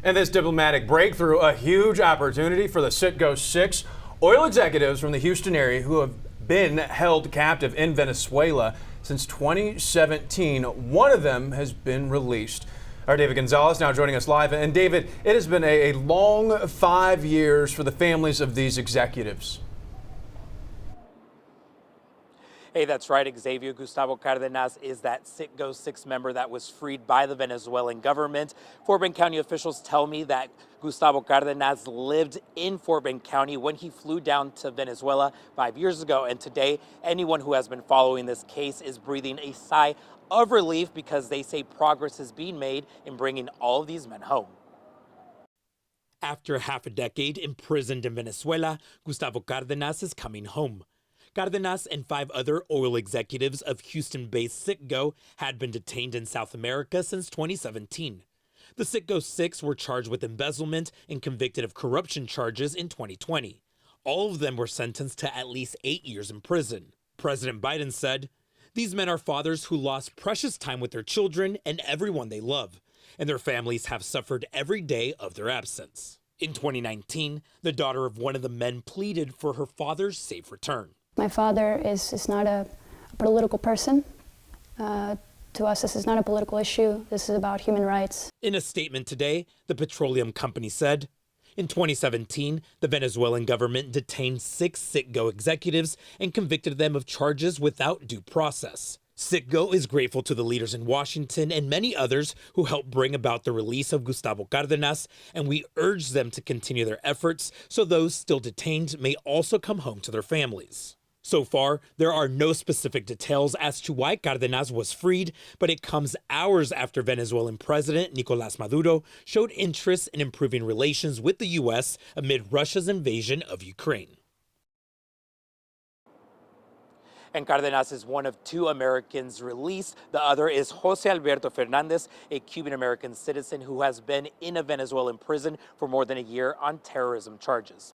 And this diplomatic breakthrough, a huge opportunity for the Citgo 6 oil executives from the Houston area who have been held captive in Venezuela since 2017. One of them has been released. Our David Gonzalez now joining us live. And David, it has been a long 5 years for the families of these executives. Hey, that's right, Xavier. Gustavo Cardenas is that Citgo 6 member that was freed by the Venezuelan government. Fort Bend County officials tell me that Gustavo Cardenas lived in Fort Bend County when he flew down to Venezuela 5 years ago. And today, anyone who has been following this case is breathing a sigh of relief because they say progress is being made in bringing all of these men home. After half a decade imprisoned in Venezuela, Gustavo Cardenas is coming home. Cardenas and 5 other oil executives of Houston-based Citgo had been detained in South America since 2017. The Citgo 6 were charged with embezzlement and convicted of corruption charges in 2020. All of them were sentenced to at least 8 years in prison. President Biden said, "These men are fathers who lost precious time with their children and everyone they love, and their families have suffered every day of their absence." In 2019, the daughter of one of the men pleaded for her father's safe return. My father is not a political person. To us, this is not a political issue. This is about human rights. In a statement today, the petroleum company said, in 2017, the Venezuelan government detained 6 Citgo executives and convicted them of charges without due process. Citgo is grateful to the leaders in Washington and many others who helped bring about the release of Gustavo Cardenas, and we urge them to continue their efforts so those still detained may also come home to their families. So far, there are no specific details as to why Cardenas was freed, but it comes hours after Venezuelan President Nicolás Maduro showed interest in improving relations with the U.S. amid Russia's invasion of Ukraine. And Cardenas is one of 2 Americans released. The other is Jose Alberto Fernandez, a Cuban-American citizen who has been in a Venezuelan prison for more than a year on terrorism charges.